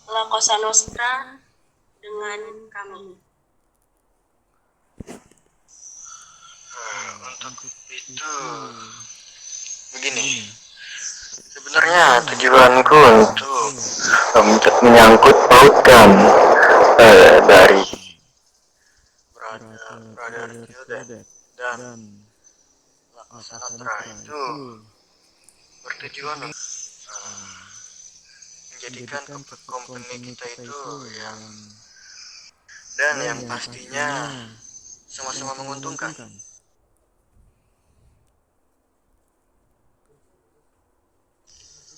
La Cosa Nostra dengan kami. Untuk itu begini, sebenarnya tujuanku untuk menyangkut pautkan dari Brother Gildan dan La Cosa Nostra itu bertujuan menjadikan company kita itu yang pastinya sama-sama menguntungkan.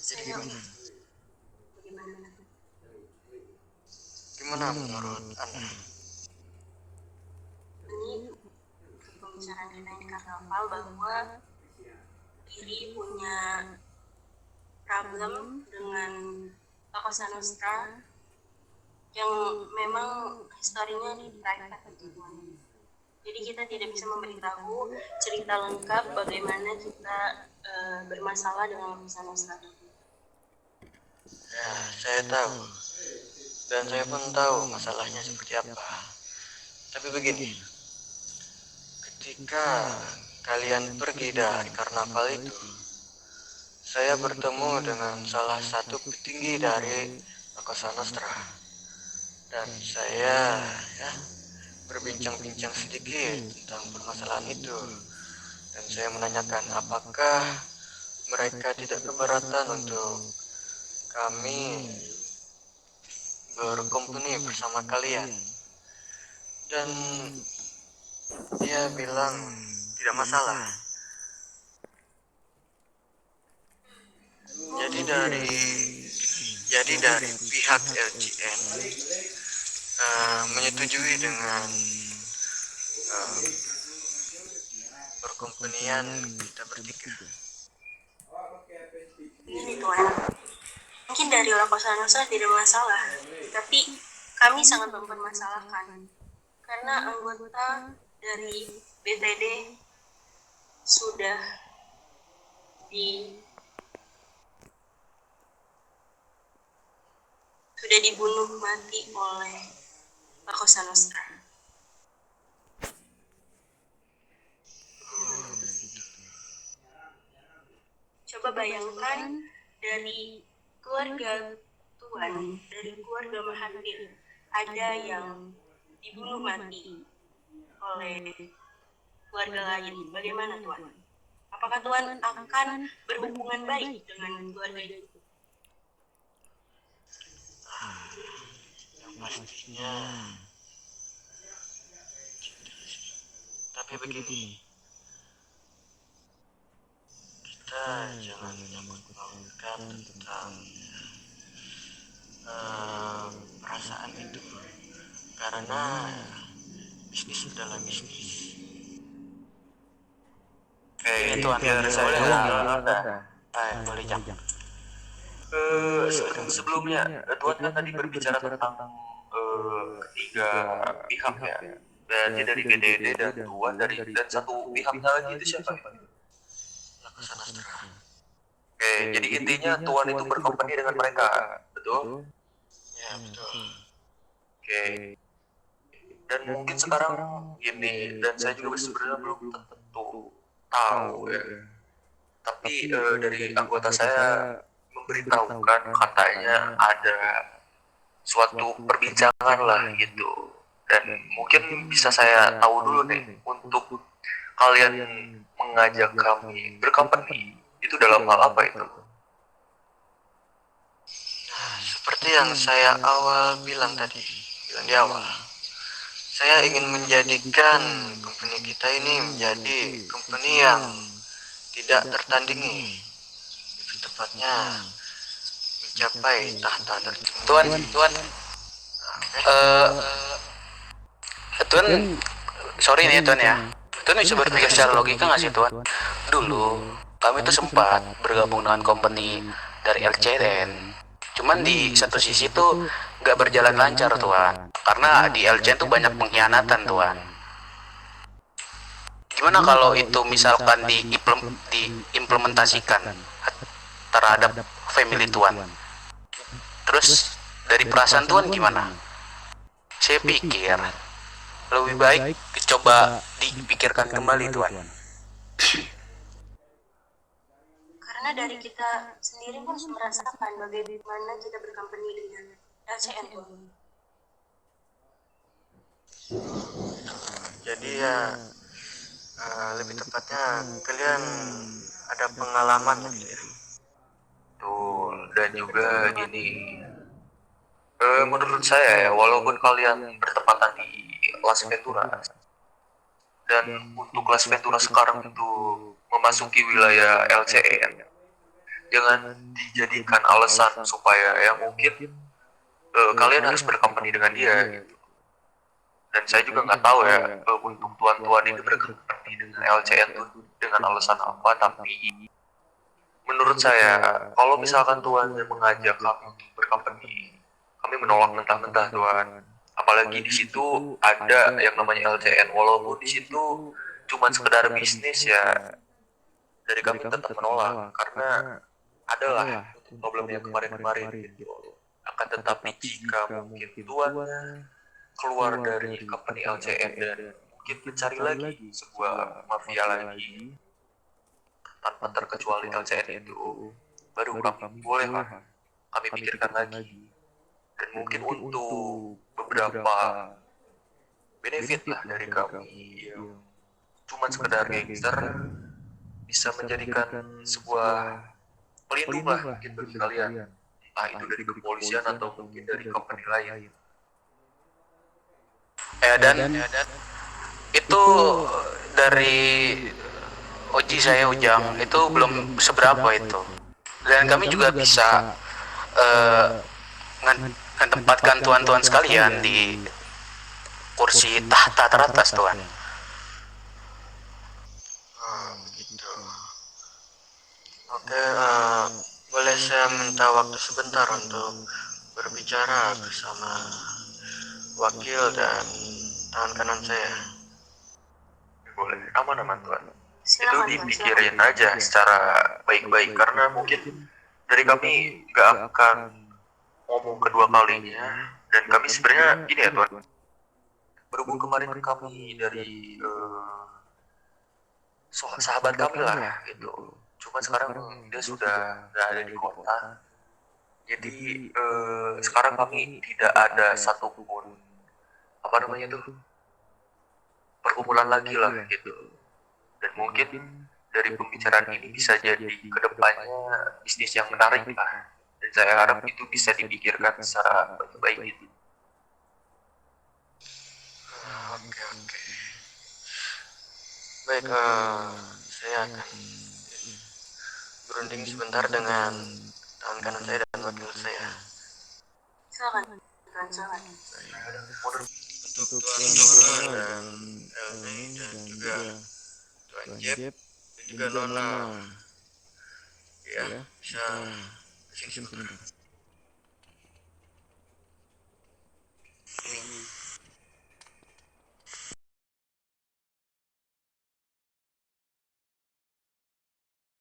Jadi gimana menurut Anda? Ini pembicaraan kita di karnaval bahwa diri punya problem dengan La Cosa Nostra yang memang historinya di private gitu. Jadi kita tidak bisa memberitahu cerita lengkap bagaimana kita bermasalah dengan La Cosa Nostra. Ya, saya tahu. Dan saya pun tahu masalahnya seperti apa. Tapi begini, ketika kalian pergi dari karnaval itu, saya bertemu dengan salah satu petinggi dari La Cosa Nostra. Dan saya berbincang-bincang sedikit tentang permasalahan itu. Dan saya menanyakan apakah mereka tidak keberatan untuk kami berkompeni bersama kalian. Dan dia bilang tidak masalah. Jadi dari pihak LCN menyetujui dengan perkompenian kita bertiga. Ini Tuan, mungkin dari La Cosa Nostra tidak masalah, tapi kami sangat mempermasalahkan karena anggota dari BTD sudah dibunuh mati oleh La Cosa Nostra. Coba bayangkan dari keluarga Tuan, dari keluarga Mahathir, ada yang dibunuh mati oleh keluarga lain. Bagaimana Tuan? Apakah Tuan akan berhubungan baik dengan keluarga itu? Yang pastinya. Tapi begini, kita jangan menyangkut-pautkan tentang perasaan itu, karena bisnis adalah bisnis. Oke, itu hampir saya boleh jam. Sebelumnya, Tuan kan tadi berbicara tentang ketiga pihak ya. Berarti dari GDD dan Tuan dan satu pihaknya lagi itu siapa? La Cosa Nostra. Oke, jadi intinya Tuan itu berkompeni dengan mereka, betul? Ya, betul. Oke. Dan mungkin sekarang gini, dan saya juga sebenarnya belum tentu tahu ya. Tapi dari anggota saya memberitahukan katanya ada suatu perbincangan lah gitu. Dan mungkin bisa saya tahu dulu nih, untuk kalian mengajak kami berkompeni itu dalam hal apa itu? Nah, seperti yang saya bilang di awal, saya ingin menjadikan company kita ini menjadi company yang tidak tertandingi, lebih tepatnya mencapai tahta tertinggi. Tuan, sorry nih Tuan ya. Tuan bisa berpikir secara logika nggak sih Tuan? Dulu kami tuh sempat bergabung dengan company dari LCN. Cuman di satu sisi tuh nggak berjalan lancar Tuan, karena di LCN tuh banyak pengkhianatan Tuan. Gimana kalau itu misalkan diimplementasikan terhadap family Tuan? Terus dari perasaan Tuhan gimana? Saya pikir lebih baik coba dipikirkan kembali Tuhan. Karena dari kita sendiri pun merasakan bagaimana kita berkampanye dengan LCN, Tuhan. Jadi ya lebih tepatnya kalian ada pengalaman gitu ya. Tuh, dan juga gini, menurut saya ya, walaupun kalian bertepatan di Las Ventura, dan untuk Las Ventura sekarang itu memasuki wilayah LCN, jangan dijadikan alasan supaya ya mungkin kalian harus berkampanye dengan dia gitu. Dan saya juga nggak tahu ya untuk tuan-tuan itu berkampanye dengan LCN itu dengan alasan apa, tapi menurut saya kalau misalkan Tuhan mengajak kami untuk berkampanye, kami menolak mentah-mentah Tuhan. Apalagi di situ ada yang namanya LCN, walaupun di situ cuma sekedar bisnis ya, dari kami tetap menolak karena adalah problem yang kemarin-kemarin gitu. Akan tetapi jika mungkin tuannya keluar dari company LCN dan mungkin mencari lagi sebuah mafia lagi tanpa terkecuali LCN itu, baru kami bolehlah kami pikirkan lagi. Dan mungkin untuk beberapa benefit lah dari kami yang cuma sekedar gangster bisa menjadikan sebuah pelindung lah mungkin bagi kalian, entah itu dari kepolisian atau mungkin dari company lain. Dan itu dari Oji saya Ujang itu belum seberapa itu. Dan kami juga bisa menempatkan tuan-tuan sekalian di kursi tahta teratas Tuhan. Begitu. Oke, boleh saya minta waktu sebentar untuk berbicara bersama wakil dan tangan kanan saya. Boleh, aman-aman Tuhan. Itu Silakan, Tuhan, dipikirin silakan. aja secara baik-baik karena mungkin dari kami gak akan ngomong kedua kalinya. Dan kami sebenarnya gini ya Tuhan, berhubung kemarin kami dari sahabat kami lah gitu, cuma sekarang dia sudah gak ada di kota, jadi sekarang kami tidak ada satupun apa namanya tuh perkumpulan lagi lah gitu. Dan mungkin dari pembicaraan ini bisa jadi kedepannya bisnis yang menarik lah. Dan saya harap itu bisa dipikirkan secara baik-baik gitu. Oke. Baik, saya akan berunding sebentar dengan tangan kanan saya dan wakil saya. Silakan, Tuhan, silakan. Untuk Tuan Nora dan Elmi dan juga Tuan Jeb dan juga Nona. Ya, bisa kesini sebentar. Ini